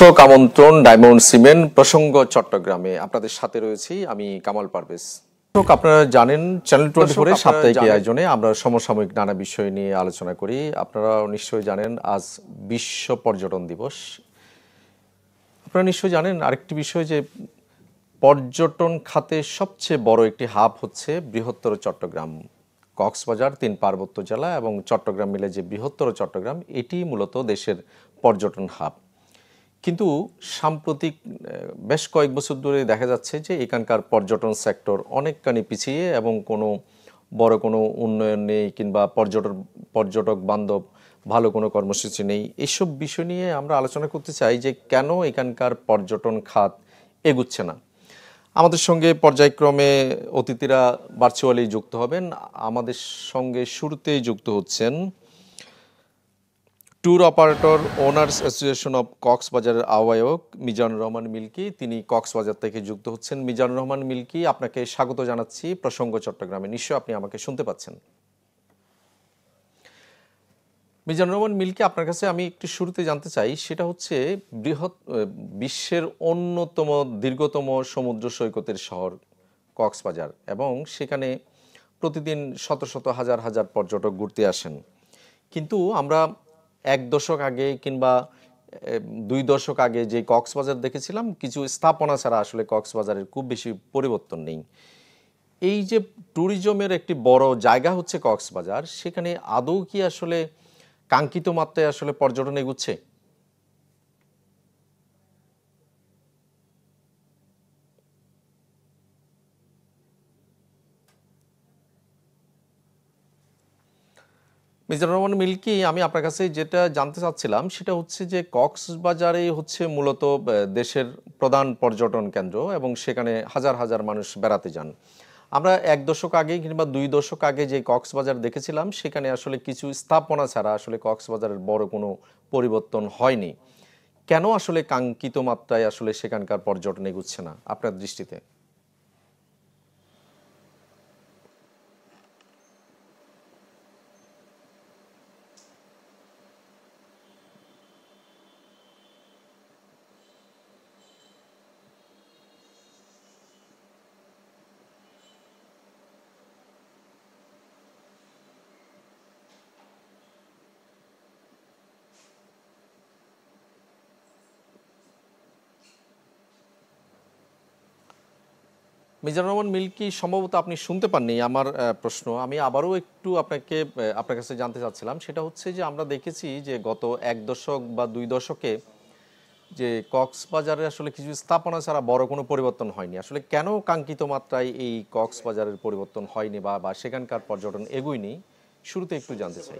দর্শক আমন্ত্রণ diamond cement প্রসঙ্গ চট্টগ্রামে আপনাদের সাথে রয়েছি আমি কামাল পারভেজ। দর্শক আপনারা জানেন চ্যানেল 24 এর সাপ্তাহিক আয়োজনে আমরা সমসাময়িক নানা বিষয় নিয়ে আলোচনা করি। আপনারা নিশ্চয়ই জানেন আজ বিশ্ব পর্যটন দিবস। আপনারা নিশ্চয়ই জানেন আরেকটি বিষয় যে পর্যটন খাতে সবচেয়ে বড় একটি হাব হচ্ছে বৃহত্তর চট্টগ্রাম, কক্সবাজার 3 পার্বত্য জেলা এবং চট্টগ্রাম মিলে যে বৃহত্তর চট্টগ্রাম, এটি মূলত দেশের পর্যটন হাব। কিন্তু সাম্প্রতিক বেশ কয়েক বছর ধরে দেখা যাচ্ছে যে এখানকার পর্যটন সেক্টর অনেকখানি পিছিয়ে এবং বড় কোনো উন্নয়ন নেই কিংবা পর্যটক বান্ধব ভালো কোনো কর্মসূচি নেই। এসব বিষয় নিয়ে আমরা আলোচনা করতে চাই যে কেন এখানকার পর্যটন খাত এগুচ্ছে না। আমাদের সঙ্গে পর্যায়ক্রমে অতিথিরা ভার্চুয়ালি যুক্ত হবেন। আমাদের সঙ্গে শুরুতেই যুক্ত হচ্ছেন tour operator owners association of কক্সবাজারের আহ্বায়ক মিজানুর রহমান মিল্কি, তিনি কক্সবাজার থেকে যুক্ত হচ্ছেন। মিজানুর রহমান মিল্কি, আপনাকে স্বাগত জানাচ্ছি প্রসঙ্গ চট্টগ্রামে। নিশ্চয়ই আপনি আমাকে শুনতে পাচ্ছেন। মিজানুর রহমান মিল্কি, আপনার কাছে আমি একটু শুরুতে জানতে চাই, সেটা হচ্ছে বিশ্বের অন্যতম দীর্ঘতম সমুদ্র সৈকতের শহর কক্সবাজার এবং সেখানে প্রতিদিন শত শত হাজার হাজার পর্যটক ঘুরতে আসেন। কিন্তু আমরা 1 দশক আগে কিংবা 2 দশক আগে যে কক্সবাজার দেখেছিলাম, কিছু স্থাপনা ছাড়া আসলে কক্সবাজারের খুব বেশি পরিবর্তন নেই। এই যে ট্যুরিজমের একটি বড় জায়গা হচ্ছে কক্সবাজার, সেখানে আদৌ কি আসলে কাঙ্ক্ষিত মাত্রায় আসলে পর্যটন এগুচ্ছে? মিজানুর রহমান মিল্কি, আমি আপনার কাছে যেটা জানতে চাচ্ছিলাম সেটা হচ্ছে যে কক্সবাজারে হচ্ছে মূলত দেশের প্রধান পর্যটন কেন্দ্র এবং সেখানে হাজার হাজার মানুষ বেড়াতে যান। আমরা 1 দশক আগে কিংবা 2 দশক আগে যে কক্সবাজার দেখেছিলাম, সেখানে আসলে কিছু স্থাপনা ছাড়া আসলে কক্সবাজারের বড় কোনো পরিবর্তন হয়নি। কেন আসলে কাঙ্ক্ষিত মাত্রায় আসলে সেখানকার পর্যটন এগুচ্ছে না আপনার দৃষ্টিতে? মিজানুর রহমান মিল্কি, সম্ভবত আপনি শুনতে পাননি আমার প্রশ্ন। আমি আবারও একটু আপনার কাছে জানতে চাচ্ছিলাম, সেটা হচ্ছে যে আমরা দেখেছি যে গত 1 দশক বা 2 দশকে যে কক্সবাজারে আসলে কিছু স্থাপনা ছাড়া বড় কোনো পরিবর্তন হয়নি। আসলে কেন কাঙ্ক্ষিত মাত্রায় এই কক্সবাজারের পরিবর্তন হয়নি বা সেখানকার পর্যটন এগোয়নি, শুরুতে একটু জানতে চাই।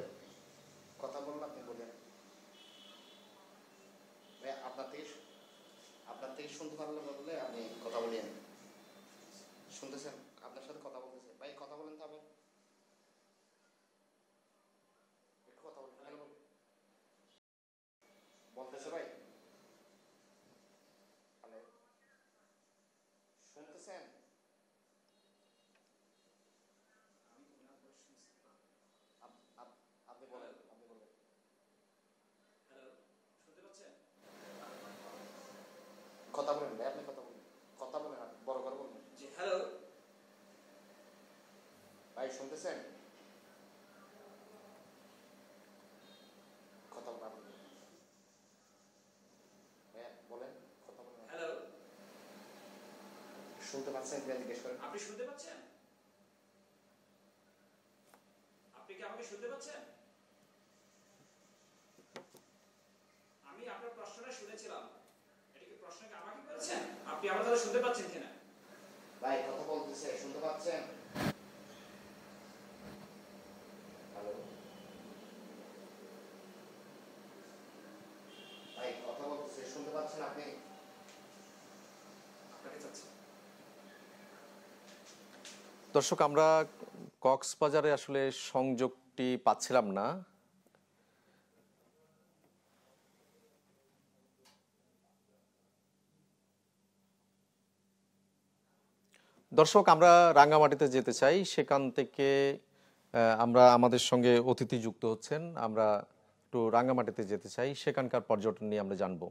কথা বলুন, আপনি বলেন। আপনার থেকে শুনতে পারলে বললে আমি কথা বলি। শুনতেছেন? আপনার সাথে কথা বলতেছে ভাই, কথা বলেন তো। আবার একটু কথা বলুন। হ্যালো বলতেছে ভাই। হ্যালো, শুনতেছেন? আপনি বলেন, আপনি বলেন। কথা বলেন ভাই, আপনি কথা বলেন। কথা বলেন, আপনি বড় করে বলুন। জি হ্যালো ভাই, শুনতেছেন? কথা বলেন আপনি। হ্যাঁ বলেন, কথা বলেন। হ্যালো, শুনতে পাচ্ছেন কিনা জিজ্ঞেস করেন। আপনি শুনতে পাচ্ছেন? আপনি কি আমাকে শুনতে পাচ্ছেন? আমি আপনার প্রশ্নটা শুনেছিলাম। এটা কি প্রশ্ন কি আমাকে করেছেন? আপনি আমার কথা শুনতে পাচ্ছেন কিনা? ভাই কথা বলতেছে, শুনতে পাচ্ছেন? হ্যালো ভাই, কথা বলতেছে, শুনতে পাচ্ছেন আপনি? আপনাকে চাচ্ছি। দর্শক, আমরা কক্সবাজারে আসলে সংযোগটি পাচ্ছিলাম না। দর্শক, আমরা রাঙ্গামাটিতে যেতে চাই। সেখান থেকে আমরা আমাদের সঙ্গে অতিথি যুক্ত হচ্ছেন। আমরা একটু রাঙ্গামাটিতে যেতে চাই, সেখানকার পর্যটন নিয়ে আমরা জানবো।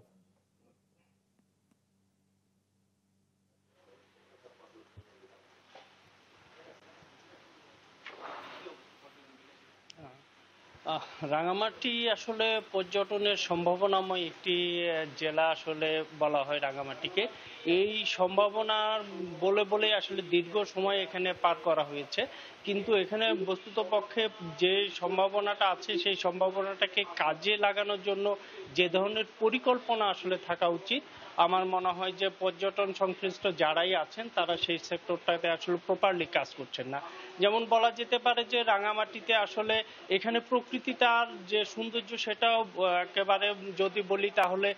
রাঙামাটি আসলে পর্যটনের সম্ভাবনাময় একটি জেলা আসলে বলা হয় রাঙামাটিকে। এই সম্ভাবনার বলে বলে আসলে দীর্ঘ সময় এখানে পার করা হয়েছে, কিন্তু এখানে বস্তুতপক্ষে যে সম্ভাবনাটা আছে সেই সম্ভাবনাটাকে কাজে লাগানোর জন্য যে ধরনের পরিকল্পনা আসলে থাকা উচিত, আমার মনে হয় যে পর্যটন সংশ্লিষ্ট যারাই আছেন তারা সেই সেক্টরটাতে আসলে প্রপারলি কাজ করছেন না। যেমন বলা যেতে পারে যে রাঙামাটিতে আসলে এখানে প্রকৃতিটার যে সৌন্দর্য সেটাও একেবারে যদি বলি তাহলে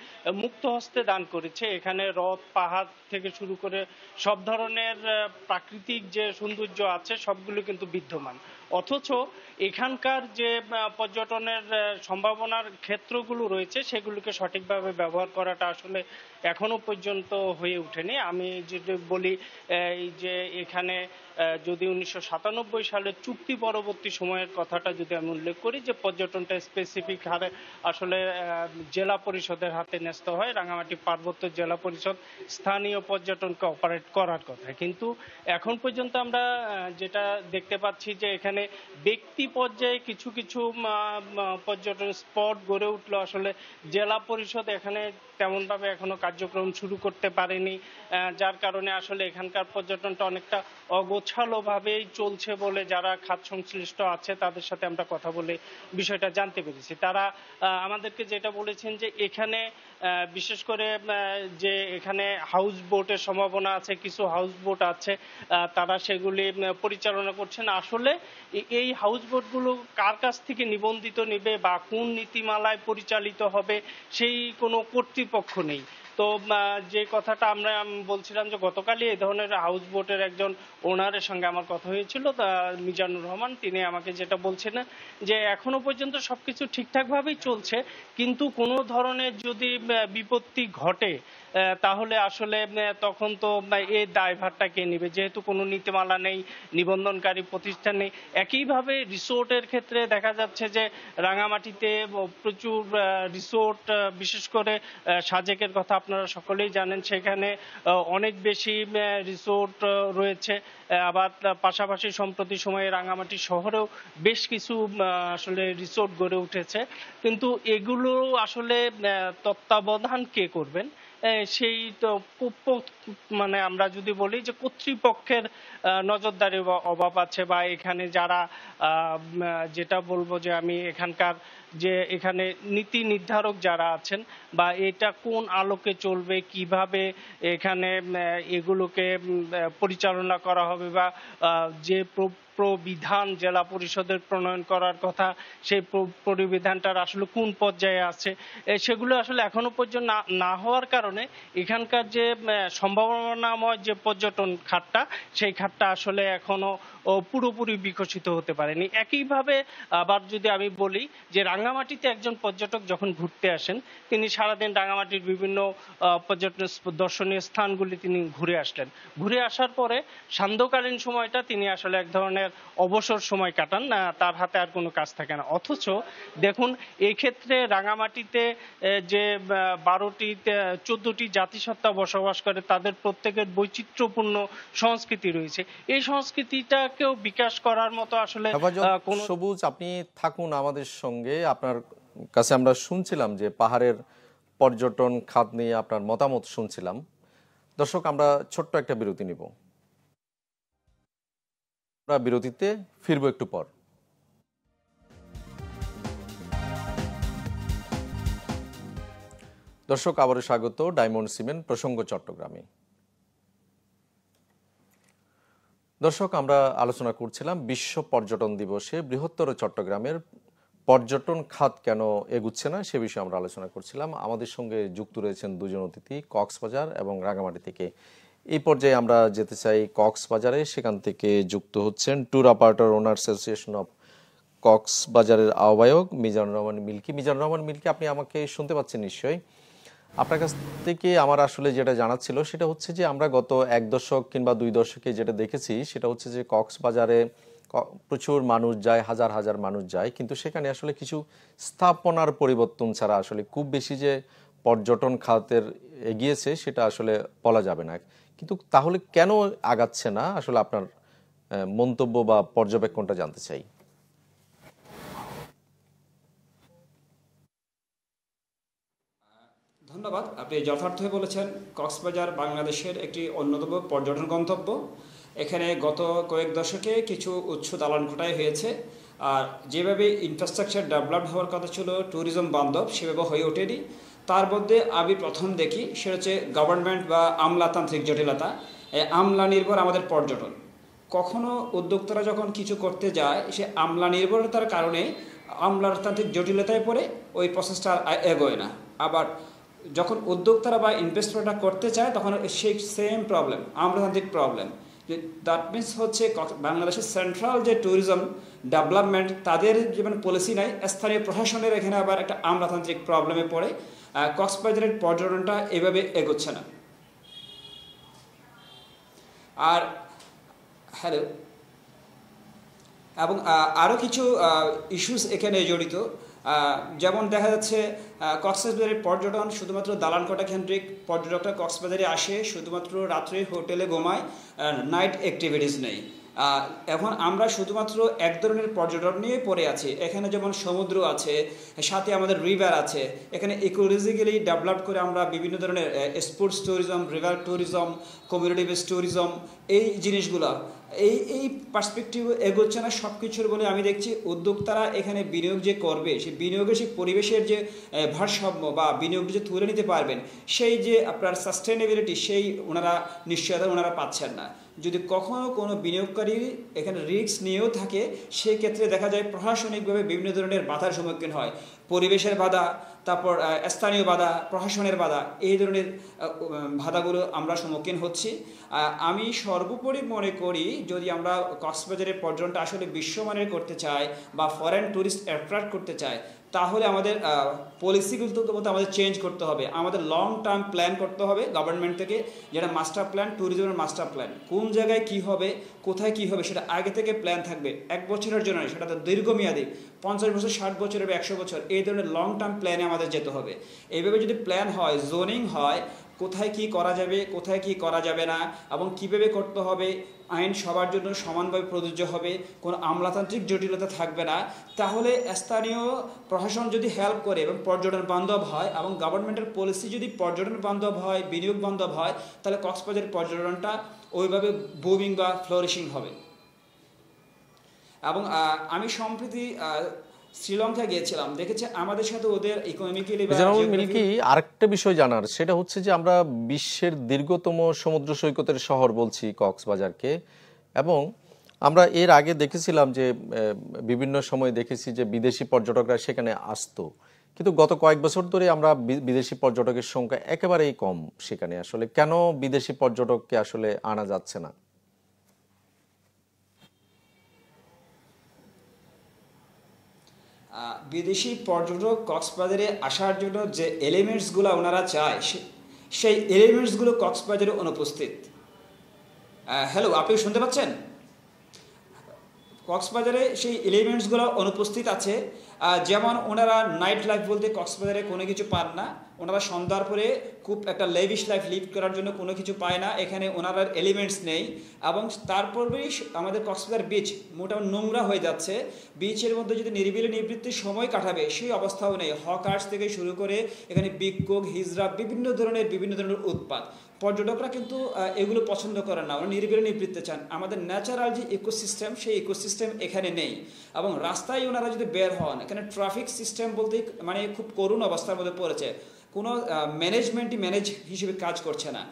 মুক্ত হস্তে দান করেছে। এখানে হ্রদ পাহাড় থেকে শুরু করে সব ধরনের প্রাকৃতিক যে সৌন্দর্য আছে সবগুলো কিন্তু বিদ্যমান, অথচ এখানকার যে পর্যটনের সম্ভাবনার ক্ষেত্রগুলো রয়েছে সেগুলোকে সঠিকভাবে ব্যবহার করাটা আসলে এখনো পর্যন্ত হয়ে ওঠেনি। আমি যদি বলি এই যে এখানে যদি 1997 সালের চুক্তি পরবর্তী সময়ের কথাটা যদি আমি উল্লেখ করি, যে পর্যটনটা স্পেসিফিক হারে আসলে জেলা পরিষদের হাতে ন্যস্ত হয়, রাঙামাটি পার্বত্য জেলা পরিষদ স্থানীয় পর্যটনকে অপারেট করার কথা, কিন্তু এখন পর্যন্ত আমরা যেটা দেখতে পাচ্ছি যে এখানে ব্যক্তি পর্যায়ে কিছু কিছু পর্যটন স্পট গড়ে উঠলো, আসলে জেলা পরিষদ এখানে তেমন ভাবে এখনো কার্যক্রম শুরু করতে পারেনি, যার কারণে আসলে এখানকার পর্যটনটা অনেকটা অগোছালো ভাবেই চলছে বলে যারা খাত সংশ্লিষ্ট আছে তাদের সাথে আমরা কথা বলে বিষয়টা জানতে পেরেছি। তারা আমাদেরকে যেটা বলেছেন যে এখানে বিশেষ করে যে এখানে হাউস বোটের সম্ভাবনা আছে, কিছু হাউস বোট আছে, তারা সেগুলি পরিচালনা করছেন। আসলে এই হাউস বোটগুলো কার কাছ থেকে নিবন্ধিত নেবে বা কোন নীতিমালায় পরিচালিত হবে সেই কোনো কর্তৃপক্ষ নেই। তো যে কথাটা আমরা বলছিলাম যে গতকালই এই ধরনের হাউস বোটের একজন ওনারের সঙ্গে আমার কথা হয়েছিল, মিজানুর রহমান, তিনি আমাকে যেটা বলছেন যে এখনো পর্যন্ত সবকিছু ঠিকঠাক ভাবেই চলছে, কিন্তু কোনো ধরনের যদি বিপত্তি ঘটে তাহলে আসলে তখন তো এই দায়ভারটা কে নেবে, যেহেতু কোনো নীতিমালা নেই, নিবন্ধনকারী প্রতিষ্ঠান নেই। একইভাবে রিসোর্টের ক্ষেত্রে দেখা যাচ্ছে যে রাঙামাটিতে প্রচুর রিসোর্ট, বিশেষ করে সাজেকের কথা আপনারা সকলেই জানেন, সেখানে অনেক বেশি রিসোর্ট রয়েছে। আবার পাশাপাশি সম্প্রতি সময়ে রাঙামাটি শহরেও বেশ কিছু আসলে রিসোর্ট গড়ে উঠেছে, কিন্তু এগুলো আসলে তত্ত্বাবধান কে করবেন সেই তো মানে আমরা যদি বলি যে কর্তৃপক্ষের নজরদারির অভাব আছে, বা এখানে যারা যেটা বলবো যে আমি এখানকার যে এখানে নীতি নির্ধারক যারা আছেন, বা এটা কোন আলোকে চলবে, কিভাবে এখানে এগুলোকে পরিচালনা করা হবে, বা যে প্রবিধান জেলা পরিষদের প্রণয়ন করার কথা সেই পরিবিধানটার আসলে কোন পর্যায়ে আছে, সেগুলো আসলে এখনো পর্যন্ত না হওয়ার কারণে এখানকার যে সম্ভাবনাময় যে পর্যটন খাতটা সেই খাতটা আসলে এখনো পুরোপুরি বিকশিত হতে পারেনি। একইভাবে আবার যদি আমি বলি যে রাঙ্গামাটিতে একজন পর্যটক যখন ঘুরতে আসেন, তিনি সারাদিন রাঙ্গামাটির বিভিন্ন পর্যটন দর্শনীয় স্থানগুলি তিনি ঘুরে আসলেন, ঘুরে আসার পরে সান্ধ্যকালীন সময়টা তিনি আসলে এক ধরনের অবসর সময় কাটান, তার হাতে আর কোনো কাজ থাকে না। অথচ দেখুন এই ক্ষেত্রে রাঙামাটিতে যে 14টি জাতিসত্তা বসবাস করে, তাদের প্রত্যেকের বৈচিত্র্যপূর্ণ সংস্কৃতি রয়েছে। এই সংস্কৃতিটাকেও বিকাশ করার মতো আসলে কোন সবুজ, আপনি থাকুন আমাদের সঙ্গে। আপনার কাছে আমরা শুনছিলাম যে পাহাড়ের পর্যটন খাত নিয়ে আপনার মতামত শুনছিলাম। দর্শক, আমরা ছোট্ট একটা বিরতি নিব, আমরা বিরতিতে ফিরবো একটু পর। দর্শক, আবারও স্বাগত ডায়মন্ড সিমেন্ট প্রসঙ্গ চট্টগ্রামে। দর্শক, আমরা আলোচনা করছিলাম বিশ্ব পর্যটন দিবসে বৃহত্তর চট্টগ্রামের পর্যটন খাত কেন এগুচ্ছে না সে বিষয়ে আমরা আলোচনা করছিলাম। আমাদের সঙ্গে যুক্ত রয়েছেন দুজন অতিথি, কক্সবাজার এবং রাঙামাটি থেকে। এই পর্যায়ে আমরা যেতে চাই কক্সবাজারে, সেখান থেকে যুক্ত হচ্ছেন tour operator owners association of কক্সবাজারের আহ্বায়ক মিজানুর রহমান মিল্কি। মিজানুর রহমান মিল্কি, আপনি আমাকে শুনতে পাচ্ছেন নিশ্চয়ই? আপনার কাছ থেকে আমার আসলে যেটা জানার ছিল সেটা হচ্ছে যে আমরা গত 1 দশক কিংবা 2 দশকে যেটা দেখেছি সেটা হচ্ছে যে কক্সবাজারে প্রচুর মানুষ যায়, হাজার হাজার মানুষ যায়, কিন্তু সেখানে আসলে কিছু স্থাপনার পরিবর্তন ছাড়া আসলে খুব বেশি যে পর্যটন খাতের এগিয়েছে সেটা আসলে বলা যাবে না। কিন্তু তাহলে কেন আগাচ্ছে না, আসলে আপনার মন্তব্য বা পর্যবেক্ষণটা জানতে চাই। ধন্যবাদ। আপনি যথার্থই বলেছেন। কক্সবাজার বাংলাদেশের একটি অন্যতম পর্যটন গন্তব্য। এখানে গত কয়েক দশকে কিছু উচ্চ দালান কোঠায় হয়েছে, আর যেভাবে ইনফ্রাস্ট্রাকচার ডেভেলপড হওয়ার কথা ছিল ট্যুরিজম বান্ধব, সেভাবে হয়ে ওঠেনি। তার মধ্যে আমি প্রথম দেখি সেটা হচ্ছে গভর্নমেন্ট বা আমলাতান্ত্রিক জটিলতা, আমলা নির্ভর আমাদের পর্যটন। কখনো উদ্যোক্তারা যখন কিছু করতে যায়, সে আমলা নির্ভরতার কারণে আমলাতান্ত্রিক জটিলতায় পড়ে ওই প্রসেসটা আর এগোয় না। আবার যখন উদ্যোক্তারা বা ইনভেস্টররা করতে চায়, তখন সেই সেম প্রবলেম, আমলাতান্ত্রিক প্রবলেম। দ্যাট মিনস হচ্ছে বাংলাদেশের সেন্ট্রাল যে ট্যুরিজম ডেভেলপমেন্ট, তাদের যেমন পলিসি নাই, স্থানীয় প্রশাসনের এখানে আবার একটা আমলাতান্ত্রিক প্রবলেমে পড়ে কক্সবাজারের পর্যটনটা এভাবে এগোচ্ছে না। আর হ্যালো, এবং আরও কিছু ইস্যুস এখানে জড়িত। যেমন দেখা যাচ্ছে কক্সবাজারের পর্যটন শুধুমাত্র দালান কোঠা কেন্দ্রিক। পর্যটকরা কক্সবাজারে আসে শুধুমাত্র রাত্রে হোটেলে ঘুমায়, নাইট অ্যাক্টিভিটিস নেই। এখন আমরা শুধুমাত্র এক ধরনের পর্যটন নিয়ে পড়ে আছি। এখানে যেমন সমুদ্র আছে, সাথে আমাদের রিভার আছে। এখানে ইকোলজিক্যালি ডেভেলপ করে আমরা বিভিন্ন ধরনের sports tourism, river tourism, community based tourism, এই জিনিসগুলো এই পার্সপেক্টিভ এগোচ্ছে না সব কিছুর বলে আমি দেখছি। উদ্যোক্তারা এখানে বিনিয়োগ যে করবে, সেই বিনিয়োগের সেই পরিবেশের যে ভারসাম্য বা বিনিয়োগ যে তুলে নিতে পারবেন, সেই যে আপনার সাস্টেনেবিলিটি, সেই ওনারা নিশ্চয়তা ওনারা পাচ্ছেন না। যদি কখনও কোনো বিনিয়োগকারী এখানে রিস্ক নিয়েও থাকে, সেই ক্ষেত্রে দেখা যায় প্রশাসনিকভাবে বিভিন্ন ধরনের বাধার সম্মুখীন হয়। পরিবেশের বাধা, তারপর স্থানীয় বাধা, প্রশাসনের বাধা, এই ধরনের বাধাগুলো আমরা সম্মুখীন হচ্ছি। আমি সর্বোপরি মনে করি, যদি আমরা কক্সবাজারের পর্যটনটা আসলে বিশ্বমানের করতে চাই বা ফরেন ট্যুরিস্ট অ্যাট্রাক্ট করতে চাই, তাহলে আমাদের পলিসিগুলো আমাদের চেঞ্জ করতে হবে। আমাদের লং টার্ম প্ল্যান করতে হবে গভর্নমেন্ট থেকে, যেটা মাস্টার প্ল্যান, ট্যুরিজমের মাস্টার প্ল্যান। কোন জায়গায় কি হবে, কোথায় কি হবে, সেটা আগে থেকে প্ল্যান থাকবে। এক বছরের জন্য নয়, সেটা তো দীর্ঘমেয়াদী, 50 বছর, 60 বছর, 100 বছর, এই ধরনের লং টার্ম প্ল্যানে আমাদের যেতে হবে। এইভাবে যদি প্ল্যান হয়, জোনিং হয়, কোথায় কি করা যাবে, কোথায় কি করা যাবে না, এবং কীভাবে করতে হবে, আইন সবার জন্য সমানভাবে প্রযোজ্য হবে, কোনো আমলাতান্ত্রিক জটিলতা থাকবে না, তাহলে স্থানীয় প্রশাসন যদি হেল্প করে এবং পর্যটন বান্ধব হয়, এবং গভর্নমেন্টের পলিসি যদি পর্যটন বান্ধব হয়, বিনিয়োগ বান্ধব হয়, তাহলে কক্সবাজার পর্যটনটা ওইভাবে বুমিং বা ফ্লোরিশিং হবে। এবং আমি সম্প্রতি শ্রীলঙ্কা গিয়েছিলাম, দেখেছি আমাদের সাথে ওদের ইকোনমিক্যালি মিল্কি আরেকটা বিষয় জানার, সেটা হচ্ছে যে আমরা বিশ্বের দীর্ঘতম সমুদ্র সৈকতের শহর বলছি কক্সবাজারকে, এবং আমরা এর আগে দেখেছিলাম যে বিভিন্ন সময় দেখেছি যে বিদেশি পর্যটকরা সেখানে আসতো, কিন্তু গত কয়েক বছর ধরে আমরা বিদেশি পর্যটকের সংখ্যা একেবারেই কম সেখানে। আসলে কেন বিদেশি পর্যটককে আসলে আনা যাচ্ছে না? বিদেশি পর্যটক কক্সবাজারে আসার জন্য যে এলিমেন্টসগুলো ওনারা চায়, সেই এলিমেন্টসগুলো কক্সবাজারে অনুপস্থিত। হ্যালো, আপনি শুনতে পাচ্ছেন? কক্সবাজারে সেই এলিমেন্টসগুলো অনুপস্থিত আছে। যেমন ওনারা নাইট লাইফ বলতে কক্সবাজারে কোনো কিছু পান না। ওনারা সন্ধ্যার পরে খুব একটা লেভিশ লাইফ লিড করার জন্য কোনো কিছু পায় না, এখানে ওনারা এলিমেন্টস নেই। এবং তারপরেই আমাদের কক্সবাজার বিচ মোটামুটি নোংরা হয়ে যাচ্ছে। বিচের মধ্যে যদি নিরিবিলি নিবৃত্তির সময় কাটাবে, সেই অবস্থাও নেই। হকার্স থেকে শুরু করে এখানে বিক্ষোভ, হিজড়া, বিভিন্ন ধরনের উৎপাত। পর্যটকরা কিন্তু এগুলো পছন্দ করেন না, ওরা নিরিবিলি নিবৃত্তি চান। আমাদের ন্যাচারাল যে ইকোসিস্টেম, সেই ইকোসিস্টেম এখানে নেই। এবং রাস্তায় ওনারা যদি বের হন, এখানে ট্রাফিক সিস্টেম বলতে মানে খুব করুণ অবস্থার মধ্যে পড়েছে। কোনো ম্যানেজ হিসেবে কাজ করছে না।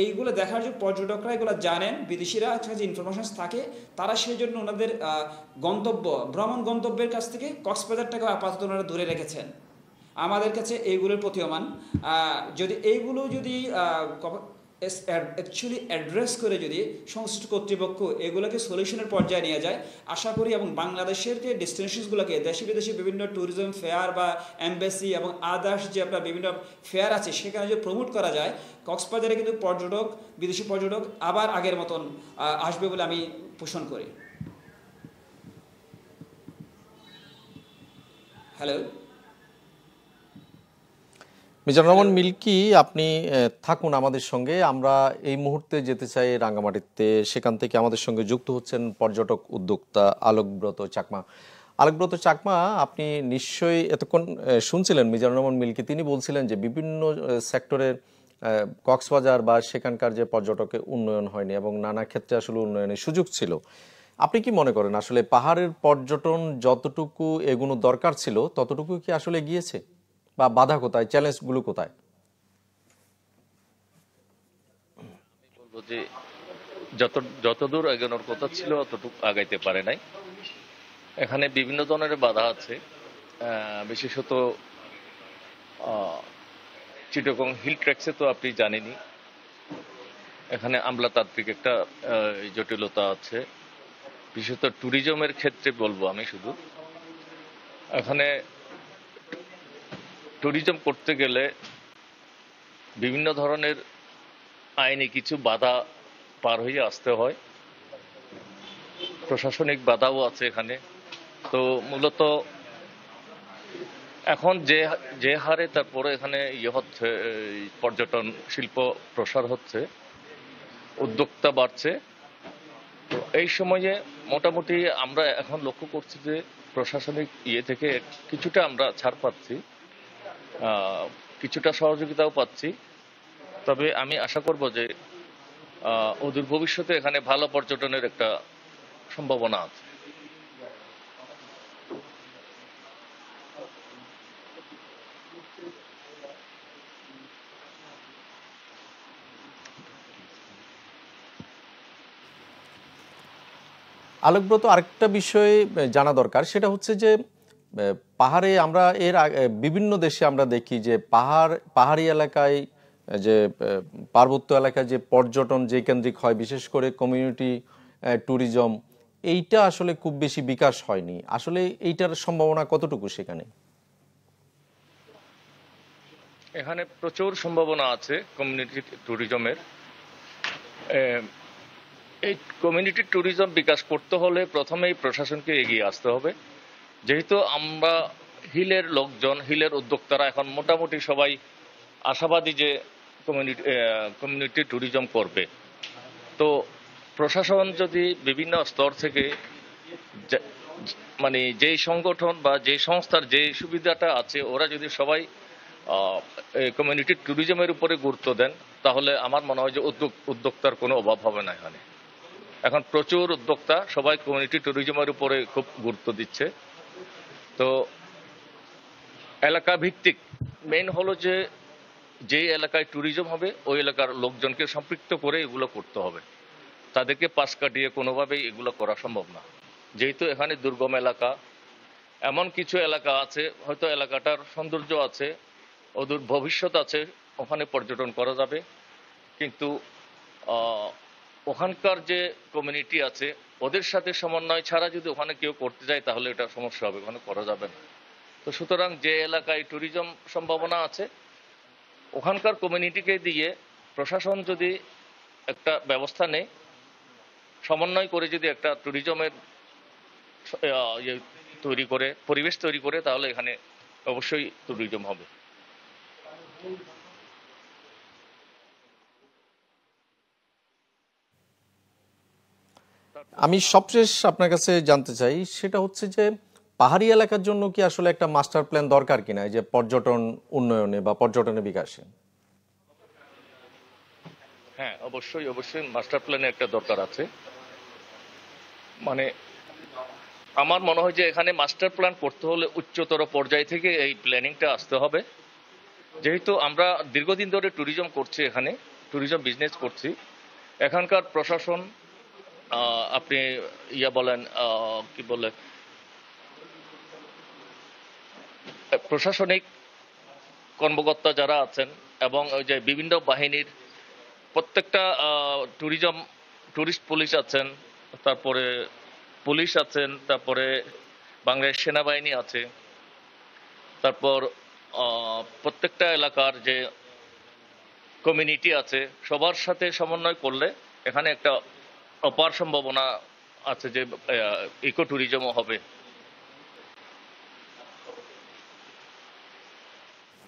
এইগুলো দেখার জন্য পর্যটকরা এগুলো জানেন, বিদেশিরা যে ইনফরমেশন থাকে, তারা সেই জন্য ওনাদের ভ্রমণ গন্তব্যের কাছ থেকে কক্সবাজারটাকে আপাতত ওনারা দূরে রেখেছেন। আমাদের কাছে এইগুলোর প্রতীয়মান, যদি এইগুলো যদি অ্যাকচুয়ালি অ্যাড্রেস করে যদি সংশ্লিষ্ট কর্তৃপক্ষ এগুলোকে সলিউশনের পর্যায়ে নিয়ে যায়, আশা করি, এবং বাংলাদেশের যে ডেস্টিনেশনসগুলোকে দেশি বিদেশি বিভিন্ন ট্যুরিজম ফেয়ার বা এমবেসি এবং আদার্স যে আপনার বিভিন্ন ফেয়ার আছে, সেখানে যদি প্রমোট করা যায়, কক্সবাজারে কিন্তু বিদেশি পর্যটক আবার আগের মতন আসবে বলে আমি পোষণ করি। হ্যালো, মিজানুর রহমান মিল্কি, আপনি থাকুন আমাদের সঙ্গে। আমরা এই মুহূর্তে যেতে চাই রাঙ্গামাটিতে। সেখান থেকে আমাদের সঙ্গে যুক্ত হচ্ছেন পর্যটক উদ্যোক্তা আলোকব্রত চাকমা। আলোকব্রত চাকমা, আপনি নিশ্চয়ই এতক্ষণ শুনছিলেন মিজানুর রহমান মিল্কি, তিনি বলছিলেন যে বিভিন্ন সেক্টরের কক্সবাজার বা সেখানকার যে পর্যটকের উন্নয়ন হয়নি এবং নানা ক্ষেত্রে আসলে উন্নয়নের সুযোগ ছিল। আপনি কি মনে করেন আসলে পাহাড়ের পর্যটন যতটুকু এগুনো দরকার ছিল ততটুকু কি আসলে গিয়েছে, বা বাধা কোথায়, চ্যালেঞ্জগুলো কোথায়? বলবো যে যতদূর এগোনোর কথা ছিল অতটুকু আগাইতে পারে নাই। এখানে বিভিন্ন ধরনের বাধা আছে, বিশেষত চিটাগং হিল ট্র্যাক্সে তো আপনি জানেনই, এখানে আমলাতান্ত্রিক একটা জটিলতা আছে। বিশেষত ট্যুরিজমের ক্ষেত্রে বলবো আমি শুধু, এখানে ট্যুরিজম করতে গেলে বিভিন্ন ধরনের আইনি কিছু বাধা পার হয়ে আসতে হয়, প্রশাসনিক বাধাও আছে এখানে। তো মূলত এখন যে হারে তারপরে এখানে হচ্ছে, পর্যটন শিল্প প্রসার হচ্ছে, উদ্যোক্তা বাড়ছে, তো এই সময়ে মোটামুটি আমরা এখন লক্ষ্য করছি যে প্রশাসনিক থেকে কিছুটা আমরা ছাড় পাচ্ছি, কিছুটা সহযোগিতাও পাচ্ছি। তবে আমি আশা করব যে অদূর ভবিষ্যতে এখানে ভালো পর্যটনের একটা সম্ভাবনা আছে। আলোকব্রত, আরেকটা বিষয় জানা দরকার, সেটা হচ্ছে যে পাহাড়ে আমরা বিভিন্ন দেশে আমরা দেখি যে পাহাড়ি এলাকায় যে পার্বত্য এলাকায় যে পর্যটন যে কেন্দ্রিক হয়, বিশেষ করে কমিউনিটি ট্যুরিজম, এইটা আসলে খুব বেশি বিকাশ হয়নি। আসলে এইটার সম্ভাবনা কতটুকু সেখানে? এখানে প্রচুর সম্ভাবনা আছে কমিউনিটি ট্যুরিজমের। এই কমিউনিটি ট্যুরিজম বিকাশ করতে হলে প্রথমেই প্রশাসনকে এগিয়ে আসতে হবে। যেহেতু আমরা হিলের লোকজন, হিলের উদ্যোক্তারা এখন মোটামুটি সবাই আশাবাদী যে কমিউনিটি ট্যুরিজম করবে, তো প্রশাসন যদি বিভিন্ন স্তর থেকে মানে যেই সংগঠন বা যে সংস্থার যে সুবিধাটা আছে, ওরা যদি সবাই কমিউনিটি ট্যুরিজমের উপরে গুরুত্ব দেন, তাহলে আমার মনে হয় যে উদ্যোক্তার কোনো অভাব হবে না। এখানে এখন প্রচুর উদ্যোক্তা সবাই কমিউনিটি ট্যুরিজমের উপরে খুব গুরুত্ব দিচ্ছে। তো এলাকা ভিত্তিক মেইন হলো যে যে এলাকায় ট্যুরিজম হবে ওই এলাকার লোকজনকে সম্পৃক্ত করে এগুলো করতে হবে, তাদেরকে পাশ কাটিয়ে কোনোভাবেই এগুলো করা সম্ভব না। যেহেতু এখানে দুর্গম এলাকা, এমন কিছু এলাকা আছে হয়তো এলাকাটার সৌন্দর্য আছে, অদূর ভবিষ্যৎ আছে, ওখানে পর্যটন করা যাবে, কিন্তু ওখানকার যে কমিউনিটি আছে ওদের সাথে সমন্বয় ছাড়া যদি ওখানে কেউ করতে যায় তাহলে এটা সমস্যা হবে, ওখানে করা যাবে না। তো সুতরাং যে এলাকায় ট্যুরিজম সম্ভাবনা আছে ওখানকার কমিউনিটিকে দিয়ে প্রশাসন যদি একটা ব্যবস্থা নেয়, সমন্বয় করে যদি একটা ট্যুরিজমের তৈরি করে, পরিবেশ তৈরি করে, তাহলে এখানে অবশ্যই ট্যুরিজম হবে। আমি সবশেষ আপনার কাছে জানতে চাই, সেটা হচ্ছে যে পাহাড়ি এলাকার জন্য কি আসলে একটা মাস্টার প্ল্যান দরকার কিনা, এই যে পর্যটন উন্নয়নে বা পর্যটনের বিকাশে? হ্যাঁ, অবশ্যই মাস্টার প্ল্যানের একটা দরকার আছে। মানে আমার মনে হয় যে এখানে মাস্টার প্ল্যান করতে হলে উচ্চতর পর্যায় থেকে এই প্ল্যানিংটা আসতে হবে। যেহেতু আমরা দীর্ঘদিন ধরে ট্যুরিজম করছি, এখানে ট্যুরিজম বিজনেস করছি, এখানকার প্রশাসন, আপনি বলেন কি বলে, প্রশাসনিক কর্মকর্তা যারা আছেন এবং ওই যে বিভিন্ন বাহিনীর প্রত্যেকটা টুরিস্ট পুলিশ আছেন, তারপরে পুলিশ আছেন, তারপরে বাংলাদেশ সেনাবাহিনী আছে, তারপর প্রত্যেকটা এলাকার যে কমিউনিটি আছে সবার সাথে সমন্বয় করলে এখানে একটা অপার সম্ভাবনা আছে যে ইকো ট্যুরিজমও হবে।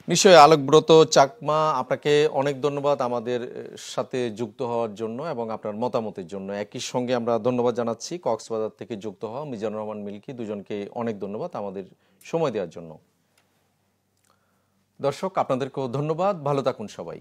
নিশ্চয়ই আলোকব্রত চাকমা, আপনাকে অনেক ধন্যবাদ আমাদের সাথে যুক্ত হওয়ার জন্য এবং আপনার মতামতের জন্য। একই সঙ্গে আমরা ধন্যবাদ জানাচ্ছি কক্সবাজার থেকে যুক্ত হওয়া মিজানুর রহমান মিল্কি, দুজনকে অনেক ধন্যবাদ আমাদের সময় দেওয়ার জন্য। দর্শক, আপনাদেরকেও ধন্যবাদ, ভালো থাকুন সবাই।